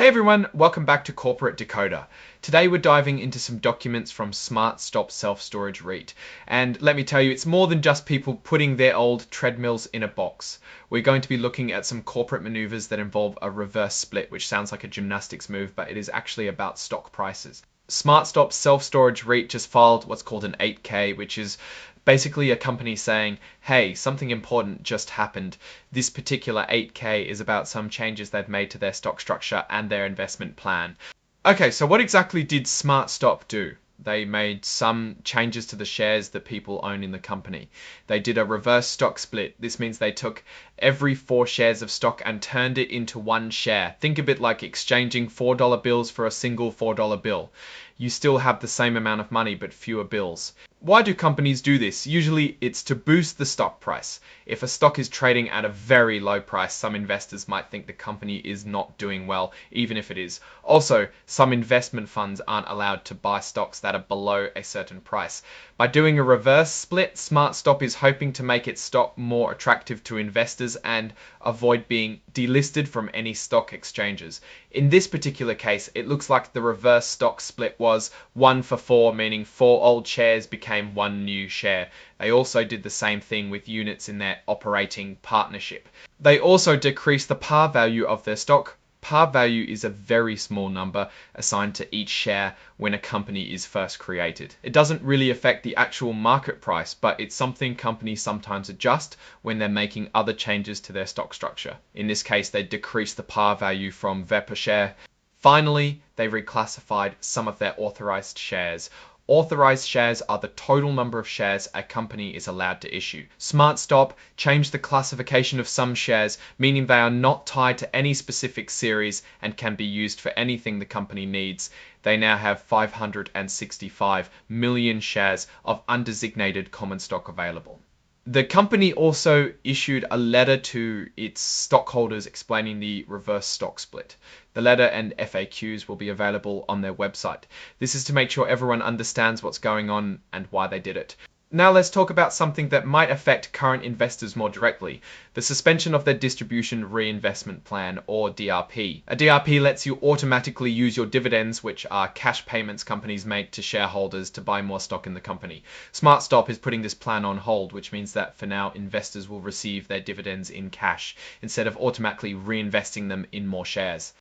everyone, welcome back to Corporate Decoder. Today we're diving into some documents from SmartStop's self-storage REIT. And let me tell you, it's more than just people putting their old treadmills in a box. We're going to be looking at some corporate maneuvers that involve a reverse split, which sounds like a gymnastics move, but it is actually about stock prices. SmartStop's self-storage REIT just filed what's called an 8K, which is basically a company saying, hey, something important just happened. This particular 8K is about some changes they've made to their stock structure and their investment plan. Okay, so what exactly did SmartStop do? They made some changes to the shares that people own in the company. They did a reverse stock split. This means they took every 4 shares of stock and turned it into one share. Think of it like exchanging $4 bills for a single $4 bill. You still have the same amount of money, but fewer bills. Why do companies do this? Usually it's to boost the stock price. If a stock is trading at a very low price, some investors might think the company is not doing well, even if it is. Also, some investment funds aren't allowed to buy stocks that are below a certain price. By doing a reverse split, SmartStop is hoping to make its stock more attractive to investors and avoid being delisted from any stock exchanges. In this particular case, it looks like the reverse stock split was 1 for 4, meaning 4 old shares became 1 new share. They also did the same thing with units in their operating partnership. They also decreased the par value of their stock. Par value is a very small number assigned to each share when a company is first created. It doesn't really affect the actual market price, but it's something companies sometimes adjust when they're making other changes to their stock structure. In this case, they decreased the par value from VE per share. Finally, they reclassified some of their authorized shares. Authorized shares are the total number of shares a company is allowed to issue. SmartStop changed the classification of some shares, meaning they are not tied to any specific series and can be used for anything the company needs. They now have 565 million shares of undesignated common stock available. The company also issued a letter to its stockholders explaining the reverse stock split. The letter and FAQs will be available on their website. This is to make sure everyone understands what's going on and why they did it. Now let's talk about something that might affect current investors more directly, the suspension of their distribution reinvestment plan, or DRP. A DRP lets you automatically use your dividends, which are cash payments companies make to shareholders to buy more stock in the company. SmartStop is putting this plan on hold, which means that for now investors will receive their dividends in cash instead of automatically reinvesting them in more shares.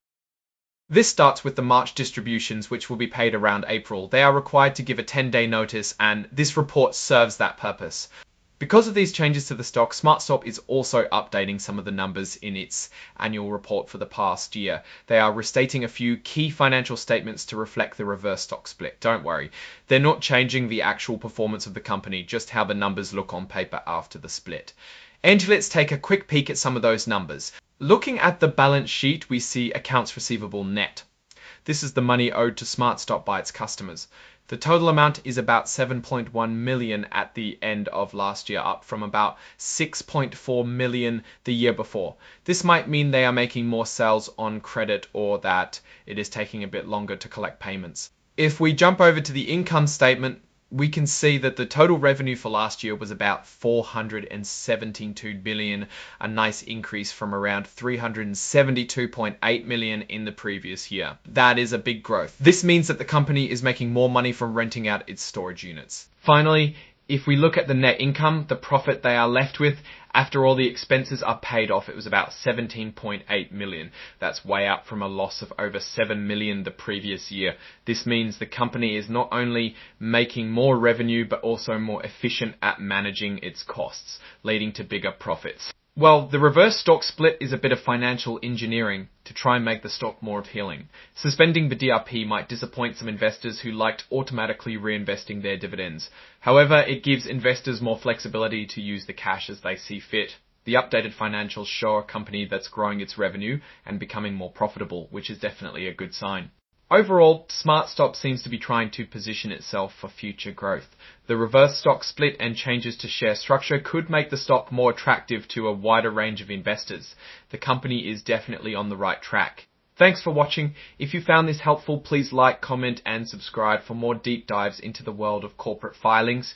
This starts with the March distributions, which will be paid around April. They are required to give a 10-day notice, and this report serves that purpose. Because of these changes to the stock, SmartStop is also updating some of the numbers in its annual report for the past year. They are restating a few key financial statements to reflect the reverse stock split. Don't worry, they're not changing the actual performance of the company, just how the numbers look on paper after the split. And let's take a quick peek at some of those numbers. Looking at the balance sheet, we see accounts receivable net. This is the money owed to SmartStop by its customers. The total amount is about 7.1 million at the end of last year, up from about 6.4 million the year before. This might mean they are making more sales on credit or that it is taking a bit longer to collect payments. If we jump over to the income statement, we can see that the total revenue for last year was about 472 billion, a nice increase from around 372.8 million in the previous year. That is a big growth. This means that the company is making more money from renting out its storage units. Finally, if we look at the net income, the profit they are left with, after all the expenses are paid off, it was about 17.8 million. That's way up from a loss of over 7 million the previous year. This means the company is not only making more revenue, but also more efficient at managing its costs, leading to bigger profits. Well, the reverse stock split is a bit of financial engineering to try and make the stock more appealing. Suspending the DRP might disappoint some investors who liked automatically reinvesting their dividends. However, it gives investors more flexibility to use the cash as they see fit. The updated financials show a company that's growing its revenue and becoming more profitable, which is definitely a good sign. Overall, SmartStop seems to be trying to position itself for future growth. The reverse stock split and changes to share structure could make the stock more attractive to a wider range of investors. The company is definitely on the right track. Thanks for watching. If you found this helpful, please like, comment and subscribe for more deep dives into the world of corporate filings.